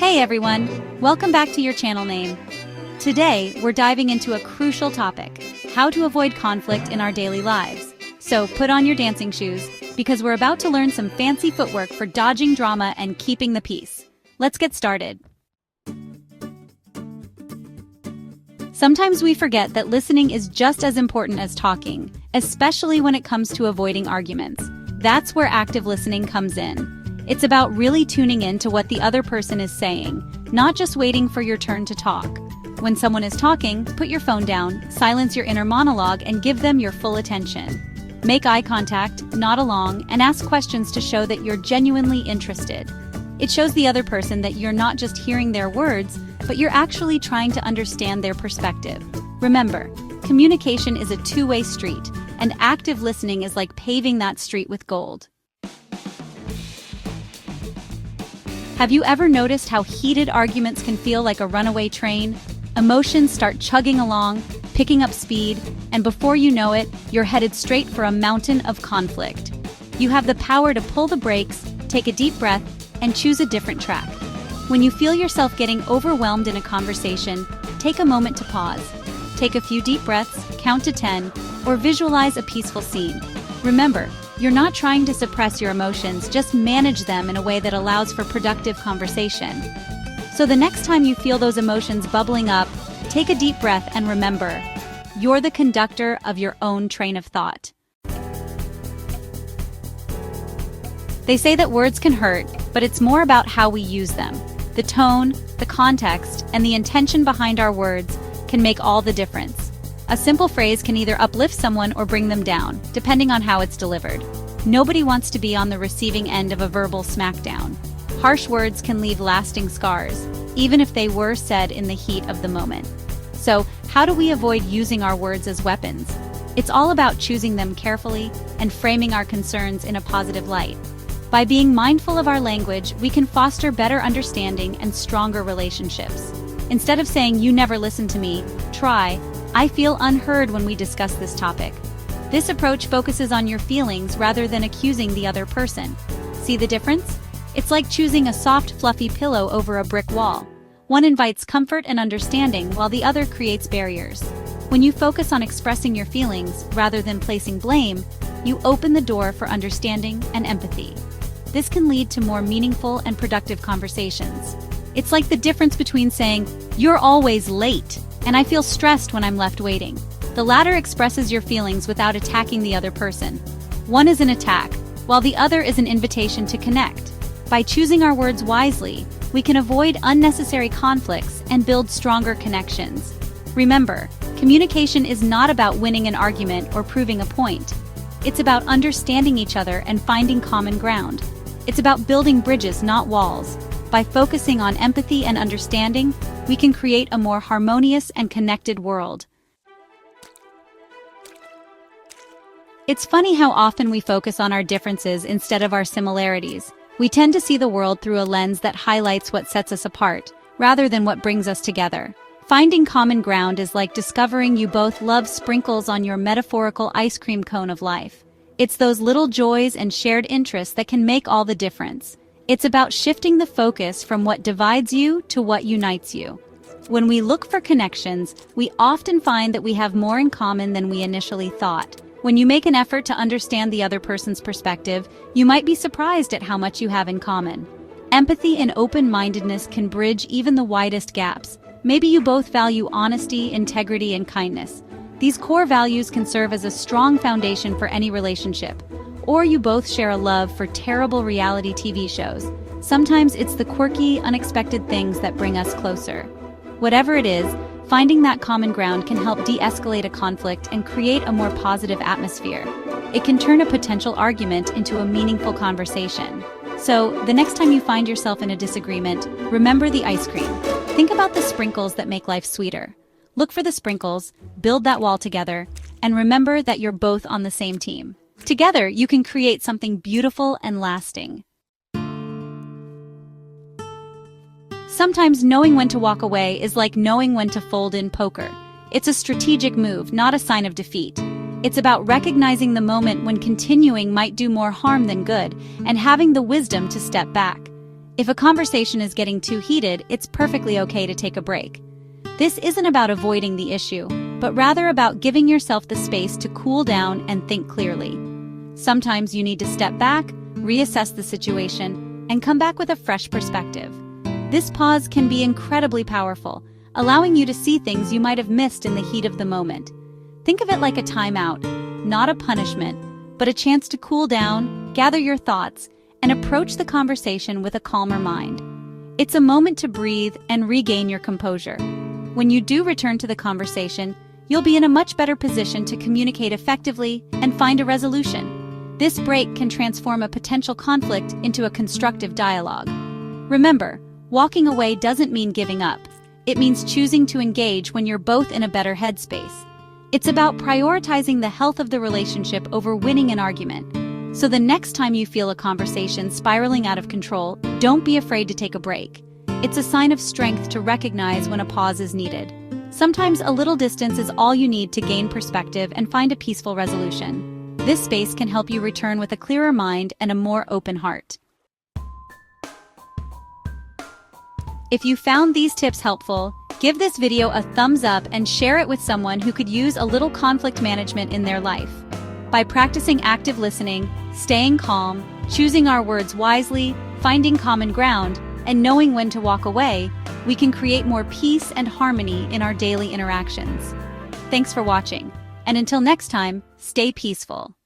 Hey everyone, welcome back to your channel name. Today, we're diving into a crucial topic, how to avoid conflict in our daily lives. So put on your dancing shoes, because we're about to learn some fancy footwork for dodging drama and keeping the peace. Let's get started. Sometimes we forget that listening is just as important as talking, especially when it comes to avoiding arguments. That's where active listening comes in. It's about really tuning in to what the other person is saying, not just waiting for your turn to talk. When someone is talking, put your phone down, silence your inner monologue, and give them your full attention. Make eye contact, nod along, and ask questions to show that you're genuinely interested. It shows the other person that you're not just hearing their words, but you're actually trying to understand their perspective. Remember, communication is a two-way street, and active listening is like paving that street with gold. Have you ever noticed how heated arguments can feel like a runaway train? Emotions start chugging along, picking up speed, and before you know it, you're headed straight for a mountain of conflict. You have the power to pull the brakes, take a deep breath, and choose a different track. When you feel yourself getting overwhelmed in a conversation, take a moment to pause. Take a few deep breaths, count to 10, or visualize a peaceful scene. Remember, you're not trying to suppress your emotions, just manage them in a way that allows for productive conversation. So the next time you feel those emotions bubbling up, take a deep breath and remember, you're the conductor of your own train of thought. They say that words can hurt, but it's more about how we use them. The tone, the context, and the intention behind our words can make all the difference. A simple phrase can either uplift someone or bring them down, depending on how it's delivered. Nobody wants to be on the receiving end of a verbal smackdown. Harsh words can leave lasting scars, even if they were said in the heat of the moment. So, how do we avoid using our words as weapons? It's all about choosing them carefully and framing our concerns in a positive light. By being mindful of our language, we can foster better understanding and stronger relationships. Instead of saying, "You never listen to me," try, "I feel unheard when we discuss this topic." This approach focuses on your feelings rather than accusing the other person. See the difference? It's like choosing a soft, fluffy pillow over a brick wall. One invites comfort and understanding while the other creates barriers. When you focus on expressing your feelings rather than placing blame, you open the door for understanding and empathy. This can lead to more meaningful and productive conversations. It's like the difference between saying, "You're always late," and "I feel stressed when I'm left waiting." The latter expresses your feelings without attacking the other person. One is an attack, while the other is an invitation to connect. By choosing our words wisely, we can avoid unnecessary conflicts and build stronger connections. Remember, communication is not about winning an argument or proving a point. It's about understanding each other and finding common ground. It's about building bridges, not walls. By focusing on empathy and understanding, we can create a more harmonious and connected world. It's funny how often we focus on our differences instead of our similarities. We tend to see the world through a lens that highlights what sets us apart, rather than what brings us together. Finding common ground is like discovering you both love sprinkles on your metaphorical ice cream cone of life. It's those little joys and shared interests that can make all the difference. It's about shifting the focus from what divides you to what unites you. When we look for connections, we often find that we have more in common than we initially thought. When you make an effort to understand the other person's perspective, you might be surprised at how much you have in common. Empathy and open-mindedness can bridge even the widest gaps. Maybe you both value honesty, integrity, and kindness. These core values can serve as a strong foundation for any relationship. Or you both share a love for terrible reality TV shows. Sometimes it's the quirky, unexpected things that bring us closer. Whatever it is, finding that common ground can help de-escalate a conflict and create a more positive atmosphere. It can turn a potential argument into a meaningful conversation. So, the next time you find yourself in a disagreement, remember the ice cream. Think about the sprinkles that make life sweeter. Look for the sprinkles, build that wall together, and remember that you're both on the same team. Together, you can create something beautiful and lasting. Sometimes knowing when to walk away is like knowing when to fold in poker. It's a strategic move, not a sign of defeat. It's about recognizing the moment when continuing might do more harm than good, and having the wisdom to step back. If a conversation is getting too heated, it's perfectly okay to take a break. This isn't about avoiding the issue, but rather about giving yourself the space to cool down and think clearly. Sometimes you need to step back, reassess the situation, and come back with a fresh perspective. This pause can be incredibly powerful, allowing you to see things you might have missed in the heat of the moment. Think of it like a timeout, not a punishment, but a chance to cool down, gather your thoughts, and approach the conversation with a calmer mind. It's a moment to breathe and regain your composure. When you do return to the conversation, you'll be in a much better position to communicate effectively and find a resolution. This break can transform a potential conflict into a constructive dialogue. Remember, walking away doesn't mean giving up. It means choosing to engage when you're both in a better headspace. It's about prioritizing the health of the relationship over winning an argument. So the next time you feel a conversation spiraling out of control, don't be afraid to take a break. It's a sign of strength to recognize when a pause is needed. Sometimes a little distance is all you need to gain perspective and find a peaceful resolution. This space can help you return with a clearer mind and a more open heart. If you found these tips helpful, give this video a thumbs up and share it with someone who could use a little conflict management in their life. By practicing active listening, staying calm, choosing our words wisely, finding common ground, and knowing when to walk away, we can create more peace and harmony in our daily interactions. Thanks for watching, and until next time, stay peaceful.